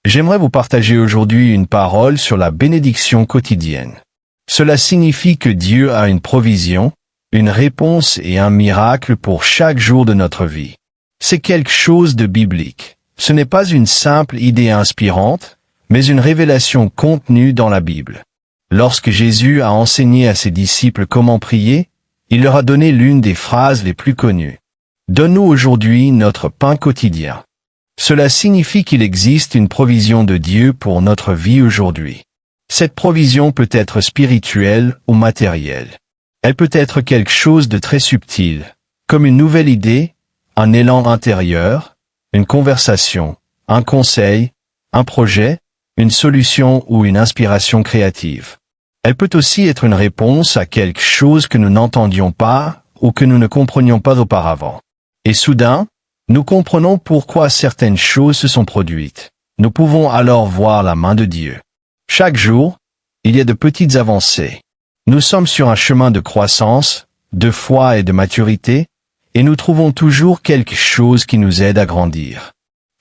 J'aimerais vous partager aujourd'hui une parole sur la bénédiction quotidienne. Cela signifie que Dieu a une provision, une réponse et un miracle pour chaque jour de notre vie. C'est quelque chose de biblique. Ce n'est pas une simple idée inspirante, mais une révélation contenue dans la Bible. Lorsque Jésus a enseigné à ses disciples comment prier, il leur a donné l'une des phrases les plus connues. « Donne-nous aujourd'hui notre pain quotidien ». Cela signifie qu'il existe une provision de Dieu pour notre vie aujourd'hui. Cette provision peut être spirituelle ou matérielle. Elle peut être quelque chose de très subtil, comme une nouvelle idée, un élan intérieur, une conversation, un conseil, un projet, une solution ou une inspiration créative. Elle peut aussi être une réponse à quelque chose que nous n'entendions pas ou que nous ne comprenions pas auparavant. Et soudain, nous comprenons pourquoi certaines choses se sont produites. Nous pouvons alors voir la main de Dieu. Chaque jour, il y a de petites avancées. Nous sommes sur un chemin de croissance, de foi et de maturité, et nous trouvons toujours quelque chose qui nous aide à grandir.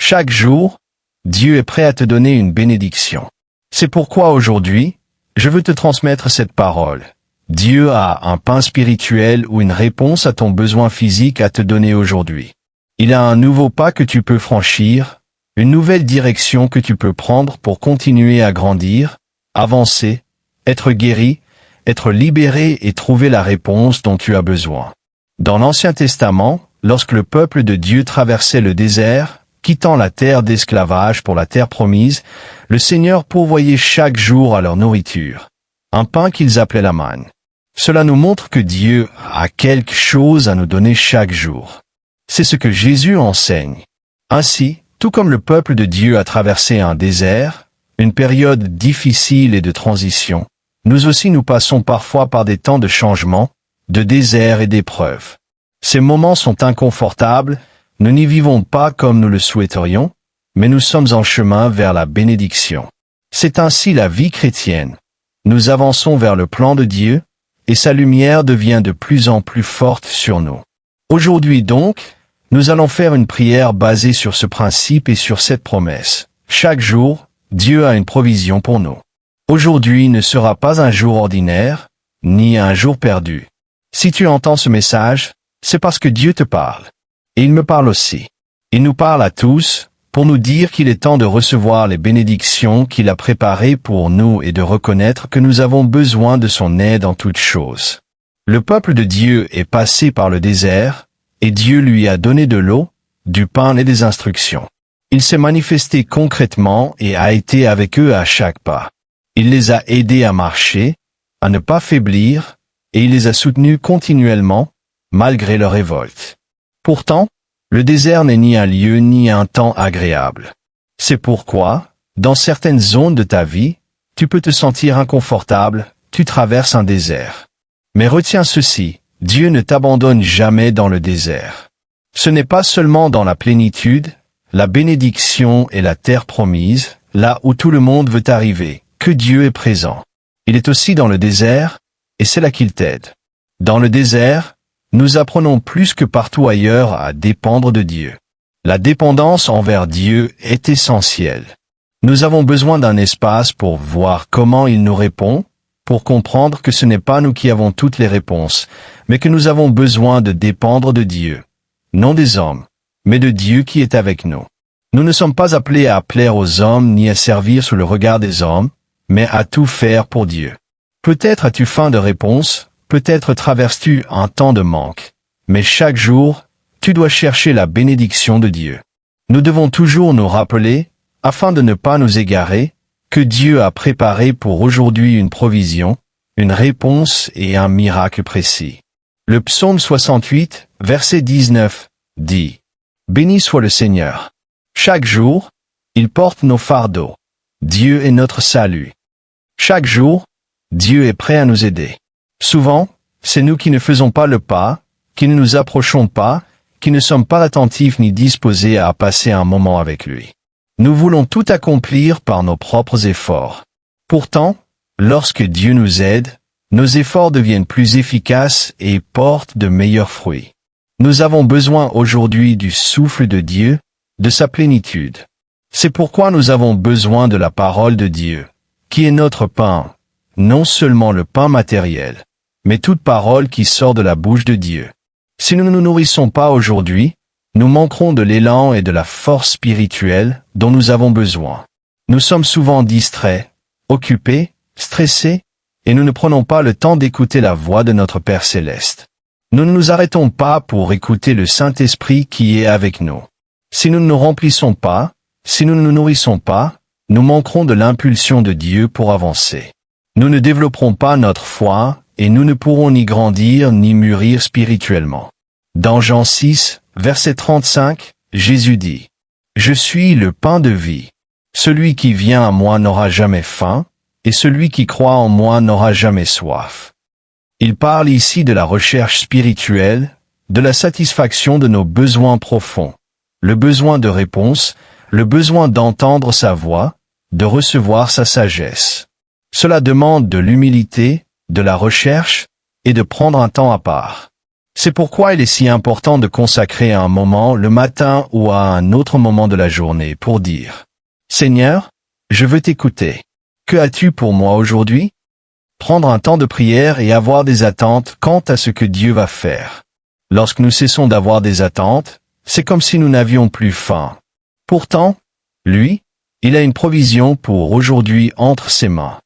Chaque jour, Dieu est prêt à te donner une bénédiction. C'est pourquoi aujourd'hui, je veux te transmettre cette parole. Dieu a un pain spirituel ou une réponse à ton besoin physique à te donner aujourd'hui. Il a un nouveau pas que tu peux franchir, une nouvelle direction que tu peux prendre pour continuer à grandir, avancer, être guéri, être libéré et trouver la réponse dont tu as besoin. Dans l'Ancien Testament, lorsque le peuple de Dieu traversait le désert, quittant la terre d'esclavage pour la terre promise, le Seigneur pourvoyait chaque jour à leur nourriture, un pain qu'ils appelaient la manne. Cela nous montre que Dieu a quelque chose à nous donner chaque jour. C'est ce que Jésus enseigne. Ainsi, tout comme le peuple de Dieu a traversé un désert, une période difficile et de transition, nous aussi nous passons parfois par des temps de changement, de désert et d'épreuves. Ces moments sont inconfortables, nous n'y vivons pas comme nous le souhaiterions, mais nous sommes en chemin vers la bénédiction. C'est ainsi la vie chrétienne. Nous avançons vers le plan de Dieu, et sa lumière devient de plus en plus forte sur nous. Aujourd'hui donc, nous allons faire une prière basée sur ce principe et sur cette promesse. Chaque jour, Dieu a une provision pour nous. Aujourd'hui ne sera pas un jour ordinaire, ni un jour perdu. Si tu entends ce message, c'est parce que Dieu te parle. Et il me parle aussi. Il nous parle à tous, pour nous dire qu'il est temps de recevoir les bénédictions qu'il a préparées pour nous et de reconnaître que nous avons besoin de son aide en toutes choses. Le peuple de Dieu est passé par le désert, et Dieu lui a donné de l'eau, du pain et des instructions. Il s'est manifesté concrètement et a été avec eux à chaque pas. Il les a aidés à marcher, à ne pas faiblir, et il les a soutenus continuellement, malgré leur révolte. Pourtant, le désert n'est ni un lieu ni un temps agréable. C'est pourquoi, dans certaines zones de ta vie, tu peux te sentir inconfortable, tu traverses un désert. Mais retiens ceci, Dieu ne t'abandonne jamais dans le désert. Ce n'est pas seulement dans la plénitude, la bénédiction et la terre promise, là où tout le monde veut arriver, que Dieu est présent. Il est aussi dans le désert, et c'est là qu'il t'aide. Dans le désert, nous apprenons plus que partout ailleurs à dépendre de Dieu. La dépendance envers Dieu est essentielle. Nous avons besoin d'un espace pour voir comment il nous répond, pour comprendre que ce n'est pas nous qui avons toutes les réponses, mais que nous avons besoin de dépendre de Dieu. Non des hommes, mais de Dieu qui est avec nous. Nous ne sommes pas appelés à plaire aux hommes ni à servir sous le regard des hommes, mais à tout faire pour Dieu. Peut-être as-tu faim de réponses, peut-être traverses-tu un temps de manque, mais chaque jour, tu dois chercher la bénédiction de Dieu. Nous devons toujours nous rappeler, afin de ne pas nous égarer, que Dieu a préparé pour aujourd'hui une provision, une réponse et un miracle précis. Le psaume 68, verset 19, dit « Béni soit le Seigneur. Chaque jour, il porte nos fardeaux. Dieu est notre salut. Chaque jour, Dieu est prêt à nous aider. Souvent, c'est nous qui ne faisons pas le pas, qui ne nous approchons pas, qui ne sommes pas attentifs ni disposés à passer un moment avec lui. Nous voulons tout accomplir par nos propres efforts. Pourtant, lorsque Dieu nous aide, nos efforts deviennent plus efficaces et portent de meilleurs fruits. Nous avons besoin aujourd'hui du souffle de Dieu, de sa plénitude. C'est pourquoi nous avons besoin de la parole de Dieu, qui est notre pain, non seulement le pain matériel, mais toute parole qui sort de la bouche de Dieu. Si nous ne nous nourrissons pas aujourd'hui, nous manquerons de l'élan et de la force spirituelle dont nous avons besoin. Nous sommes souvent distraits, occupés, stressés, et nous ne prenons pas le temps d'écouter la voix de notre Père céleste. Nous ne nous arrêtons pas pour écouter le Saint-Esprit qui est avec nous. Si nous ne nous remplissons pas, si nous ne nous nourrissons pas, nous manquerons de l'impulsion de Dieu pour avancer. Nous ne développerons pas notre foi et nous ne pourrons ni grandir ni mûrir spirituellement. Dans Jean 6, verset 35, Jésus dit : « Je suis le pain de vie. Celui qui vient à moi n'aura jamais faim, et celui qui croit en moi n'aura jamais soif. » Il parle ici de la recherche spirituelle, de la satisfaction de nos besoins profonds, le besoin de réponse, le besoin d'entendre sa voix, de recevoir sa sagesse. Cela demande de l'humilité, de la recherche et de prendre un temps à part. C'est pourquoi il est si important de consacrer un moment le matin ou à un autre moment de la journée pour dire : « Seigneur, je veux t'écouter. Que as-tu pour moi aujourd'hui ? » Prendre un temps de prière et avoir des attentes quant à ce que Dieu va faire. Lorsque nous cessons d'avoir des attentes, c'est comme si nous n'avions plus faim. Pourtant, lui, il a une provision pour aujourd'hui entre ses mains.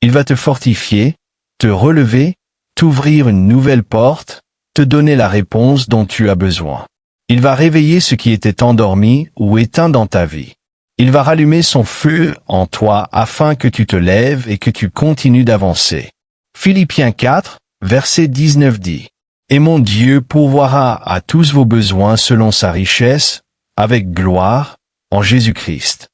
Il va te fortifier, te relever, t'ouvrir une nouvelle porte, te donner la réponse dont tu as besoin. Il va réveiller ce qui était endormi ou éteint dans ta vie. Il va rallumer son feu en toi afin que tu te lèves et que tu continues d'avancer. Philippiens 4, verset 19 dit : « Et mon Dieu pourvoira à tous vos besoins selon sa richesse, avec gloire, en Jésus-Christ. »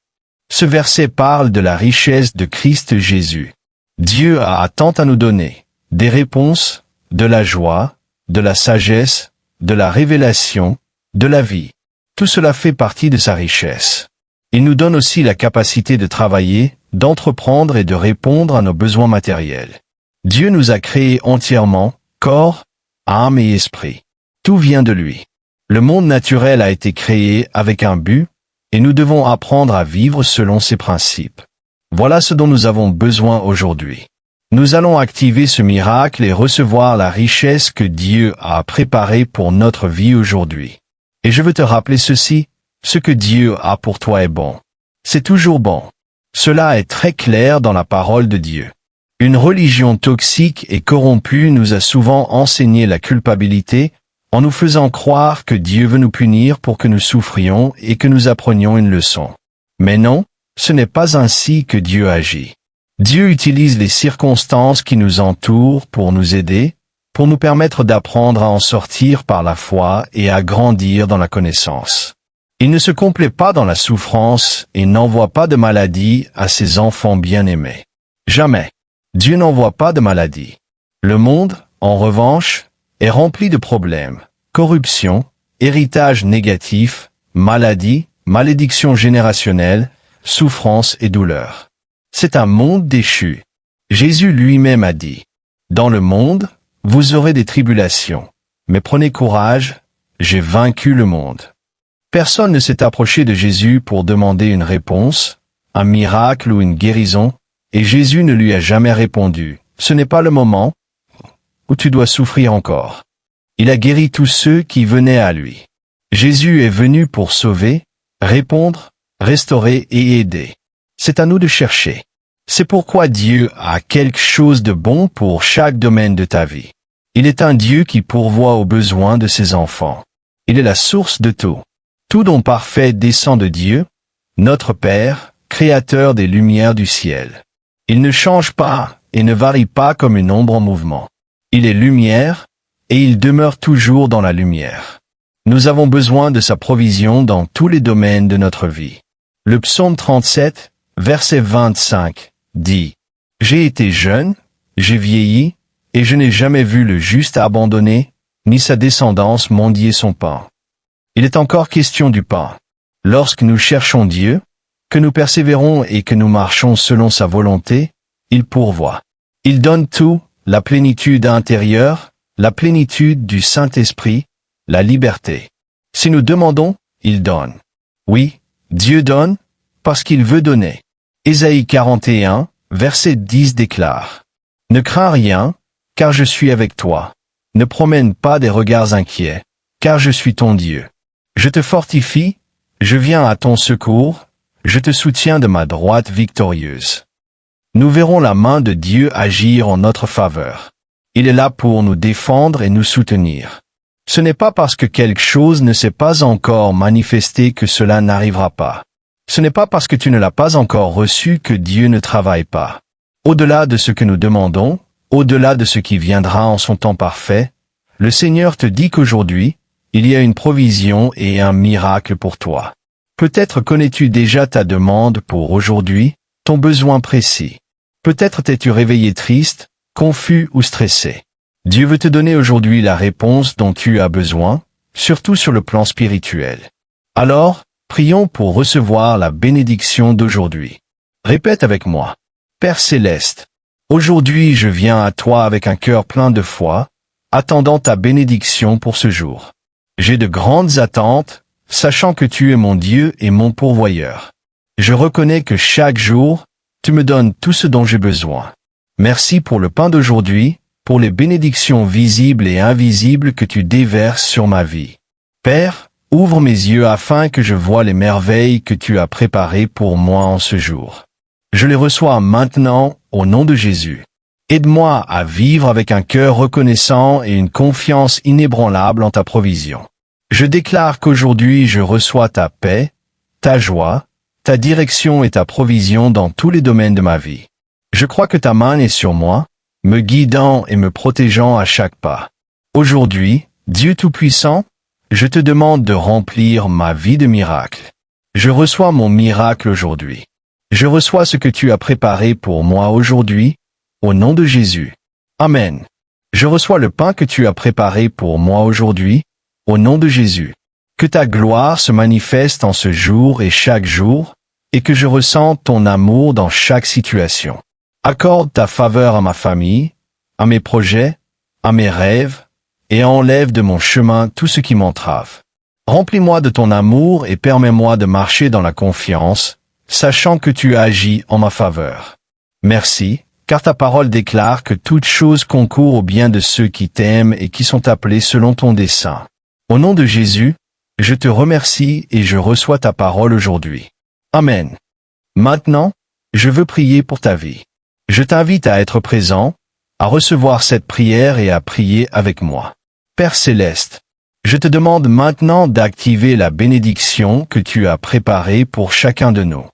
Ce verset parle de la richesse de Christ Jésus. Dieu a tant à nous donner, des réponses, de la joie, de la sagesse, de la révélation, de la vie. Tout cela fait partie de sa richesse. Il nous donne aussi la capacité de travailler, d'entreprendre et de répondre à nos besoins matériels. Dieu nous a créés entièrement, corps, âme et esprit. Tout vient de lui. Le monde naturel a été créé avec un but, et nous devons apprendre à vivre selon ses principes. Voilà ce dont nous avons besoin aujourd'hui. Nous allons activer ce miracle et recevoir la richesse que Dieu a préparée pour notre vie aujourd'hui. Et je veux te rappeler ceci. Ce que Dieu a pour toi est bon. C'est toujours bon. Cela est très clair dans la parole de Dieu. Une religion toxique et corrompue nous a souvent enseigné la culpabilité en nous faisant croire que Dieu veut nous punir pour que nous souffrions et que nous apprenions une leçon. Mais non, ce n'est pas ainsi que Dieu agit. Dieu utilise les circonstances qui nous entourent pour nous aider, pour nous permettre d'apprendre à en sortir par la foi et à grandir dans la connaissance. Il ne se complaît pas dans la souffrance et n'envoie pas de maladie à ses enfants bien-aimés. Jamais. Dieu n'envoie pas de maladie. Le monde, en revanche, est rempli de problèmes, corruption, héritage négatif, maladie, malédiction générationnelle, souffrance et douleur. C'est un monde déchu. Jésus lui-même a dit : « Dans le monde, vous aurez des tribulations, mais prenez courage, j'ai vaincu le monde. » Personne ne s'est approché de Jésus pour demander une réponse, un miracle ou une guérison, et Jésus ne lui a jamais répondu : « Ce n'est pas le moment où tu dois souffrir encore. » Il a guéri tous ceux qui venaient à lui. Jésus est venu pour sauver, répondre, restaurer et aider. C'est à nous de chercher. C'est pourquoi Dieu a quelque chose de bon pour chaque domaine de ta vie. Il est un Dieu qui pourvoit aux besoins de ses enfants. Il est la source de tout. Tout don parfait descend de Dieu, notre Père, Créateur des lumières du ciel. Il ne change pas et ne varie pas comme une ombre en mouvement. Il est lumière, et il demeure toujours dans la lumière. Nous avons besoin de sa provision dans tous les domaines de notre vie. Le psaume 37, verset 25, dit : « J'ai été jeune, j'ai vieilli, et je n'ai jamais vu le juste abandonné, ni sa descendance mendier son pain. » Il est encore question du pain. Lorsque nous cherchons Dieu, que nous persévérons et que nous marchons selon sa volonté, il pourvoit. Il donne tout, la plénitude intérieure, la plénitude du Saint-Esprit, la liberté. Si nous demandons, il donne. Oui, Dieu donne, parce qu'il veut donner. Ésaïe 41, verset 10 déclare: Ne crains rien, car je suis avec toi. Ne promène pas des regards inquiets, car je suis ton Dieu. Je te fortifie, je viens à ton secours, je te soutiens de ma droite victorieuse. Nous verrons la main de Dieu agir en notre faveur. Il est là pour nous défendre et nous soutenir. Ce n'est pas parce que quelque chose ne s'est pas encore manifesté que cela n'arrivera pas. Ce n'est pas parce que tu ne l'as pas encore reçu que Dieu ne travaille pas. Au-delà de ce que nous demandons, au-delà de ce qui viendra en son temps parfait, le Seigneur te dit qu'aujourd'hui, il y a une provision et un miracle pour toi. Peut-être connais-tu déjà ta demande pour aujourd'hui, ton besoin précis. Peut-être t'es-tu réveillé triste, confus ou stressé. Dieu veut te donner aujourd'hui la réponse dont tu as besoin, surtout sur le plan spirituel. Alors, prions pour recevoir la bénédiction d'aujourd'hui. Répète avec moi. Père céleste, aujourd'hui je viens à toi avec un cœur plein de foi, attendant ta bénédiction pour ce jour. J'ai de grandes attentes, sachant que tu es mon Dieu et mon pourvoyeur. Je reconnais que chaque jour, tu me donnes tout ce dont j'ai besoin. Merci pour le pain d'aujourd'hui, pour les bénédictions visibles et invisibles que tu déverses sur ma vie. Père, ouvre mes yeux afin que je voie les merveilles que tu as préparées pour moi en ce jour. Je les reçois maintenant, au nom de Jésus. Aide-moi à vivre avec un cœur reconnaissant et une confiance inébranlable en ta provision. Je déclare qu'aujourd'hui je reçois ta paix, ta joie, ta direction et ta provision dans tous les domaines de ma vie. Je crois que ta main est sur moi, me guidant et me protégeant à chaque pas. Aujourd'hui, Dieu Tout-Puissant, je te demande de remplir ma vie de miracles. Je reçois mon miracle aujourd'hui. Je reçois ce que tu as préparé pour moi aujourd'hui, au nom de Jésus. Amen. Je reçois le pain que tu as préparé pour moi aujourd'hui, au nom de Jésus. Que ta gloire se manifeste en ce jour et chaque jour, et que je ressente ton amour dans chaque situation. Accorde ta faveur à ma famille, à mes projets, à mes rêves, et enlève de mon chemin tout ce qui m'entrave. Remplis-moi de ton amour et permets-moi de marcher dans la confiance, sachant que tu agis en ma faveur. Merci, car ta parole déclare que toute chose concourt au bien de ceux qui t'aiment et qui sont appelés selon ton dessein. Au nom de Jésus, je te remercie et je reçois ta parole aujourd'hui. Amen. Maintenant, je veux prier pour ta vie. Je t'invite à être présent, à recevoir cette prière et à prier avec moi. Père céleste, je te demande maintenant d'activer la bénédiction que tu as préparée pour chacun de nous.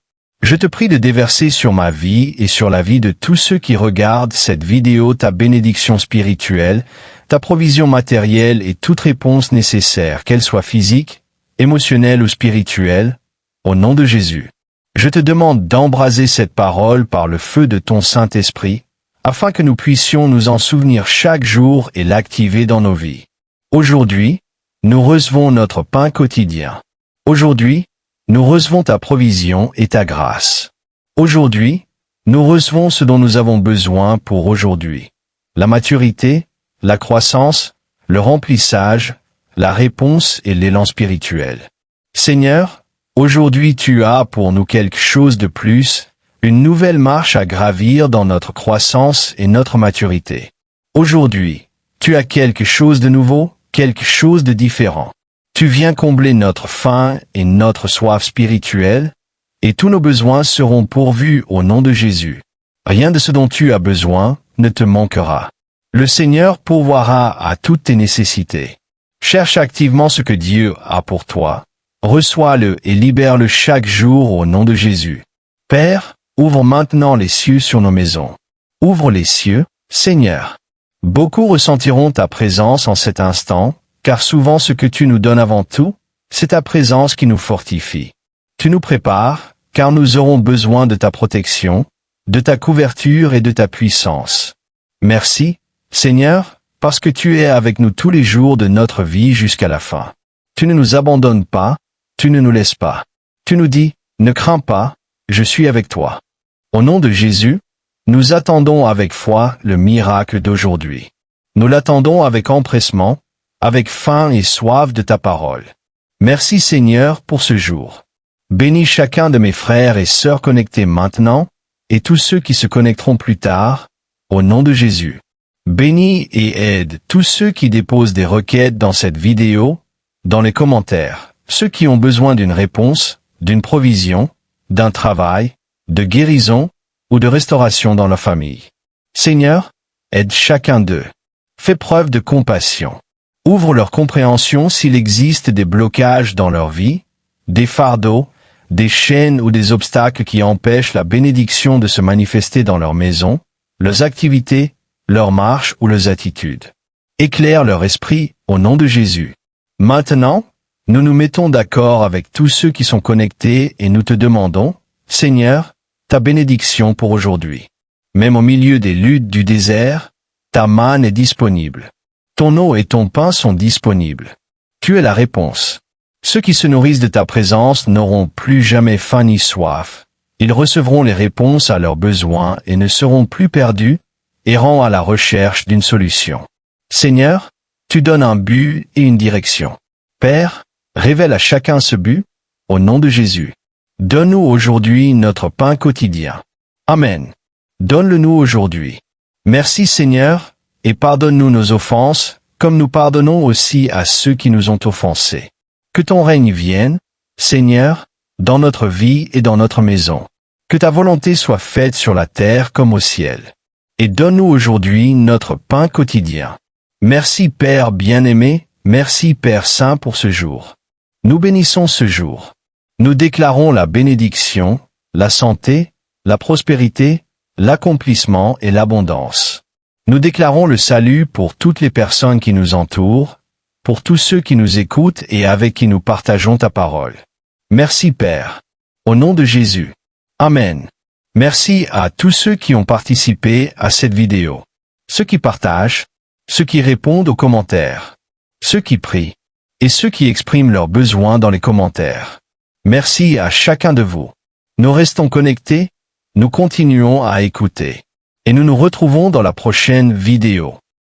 Je te prie de déverser sur ma vie et sur la vie de tous ceux qui regardent cette vidéo ta bénédiction spirituelle, ta provision matérielle et toute réponse nécessaire, qu'elle soit physique, émotionnelle ou spirituelle, au nom de Jésus. Je te demande d'embraser cette parole par le feu de ton Saint-Esprit, afin que nous puissions nous en souvenir chaque jour et l'activer dans nos vies. Aujourd'hui, nous recevons notre pain quotidien. Aujourd'hui, nous recevons ta provision et ta grâce. Aujourd'hui, nous recevons ce dont nous avons besoin pour aujourd'hui. La maturité, la croissance, le remplissage, la réponse et l'élan spirituel. Seigneur, aujourd'hui tu as pour nous quelque chose de plus, une nouvelle marche à gravir dans notre croissance et notre maturité. Aujourd'hui, tu as quelque chose de nouveau, quelque chose de différent. Tu viens combler notre faim et notre soif spirituelle, et tous nos besoins seront pourvus au nom de Jésus. Rien de ce dont tu as besoin ne te manquera. Le Seigneur pourvoira à toutes tes nécessités. Cherche activement ce que Dieu a pour toi. Reçois-le et libère-le chaque jour au nom de Jésus. Père, ouvre maintenant les cieux sur nos maisons. Ouvre les cieux, Seigneur. Beaucoup ressentiront ta présence en cet instant, car souvent ce que tu nous donnes avant tout, c'est ta présence qui nous fortifie. Tu nous prépares, car nous aurons besoin de ta protection, de ta couverture et de ta puissance. Merci, Seigneur, parce que tu es avec nous tous les jours de notre vie jusqu'à la fin. Tu ne nous abandonnes pas, tu ne nous laisses pas. Tu nous dis, ne crains pas, je suis avec toi. Au nom de Jésus, nous attendons avec foi le miracle d'aujourd'hui. Nous l'attendons avec empressement, avec faim et soif de ta parole. Merci Seigneur pour ce jour. Bénis chacun de mes frères et sœurs connectés maintenant, et tous ceux qui se connecteront plus tard, au nom de Jésus. Bénis et aide tous ceux qui déposent des requêtes dans cette vidéo, dans les commentaires, ceux qui ont besoin d'une réponse, d'une provision, d'un travail, de guérison ou de restauration dans leur famille. Seigneur, aide chacun d'eux. Fais preuve de compassion. Ouvre leur compréhension s'il existe des blocages dans leur vie, des fardeaux, des chaînes ou des obstacles qui empêchent la bénédiction de se manifester dans leur maison, leurs activités, leurs marches ou leurs attitudes. Éclaire leur esprit au nom de Jésus. Maintenant, nous nous mettons d'accord avec tous ceux qui sont connectés et nous te demandons, Seigneur, ta bénédiction pour aujourd'hui. Même au milieu des luttes du désert, ta manne est disponible. Ton eau et ton pain sont disponibles. Tu es la réponse. Ceux qui se nourrissent de ta présence n'auront plus jamais faim ni soif. Ils recevront les réponses à leurs besoins et ne seront plus perdus, errant à la recherche d'une solution. Seigneur, tu donnes un but et une direction. Père, révèle à chacun ce but, au nom de Jésus. Donne-nous aujourd'hui notre pain quotidien. Amen. Donne-le-nous aujourd'hui. Merci Seigneur, et pardonne-nous nos offenses, comme nous pardonnons aussi à ceux qui nous ont offensés. Que ton règne vienne, Seigneur, dans notre vie et dans notre maison. Que ta volonté soit faite sur la terre comme au ciel. Et donne-nous aujourd'hui notre pain quotidien. Merci Père bien-aimé, merci Père Saint pour ce jour. Nous bénissons ce jour. Nous déclarons la bénédiction, la santé, la prospérité, l'accomplissement et l'abondance. Nous déclarons le salut pour toutes les personnes qui nous entourent, pour tous ceux qui nous écoutent et avec qui nous partageons ta parole. Merci Père. Au nom de Jésus. Amen. Merci à tous ceux qui ont participé à cette vidéo. Ceux qui partagent, ceux qui répondent aux commentaires, ceux qui prient, et ceux qui expriment leurs besoins dans les commentaires. Merci à chacun de vous. Nous restons connectés, nous continuons à écouter. Et nous nous retrouvons dans la prochaine vidéo.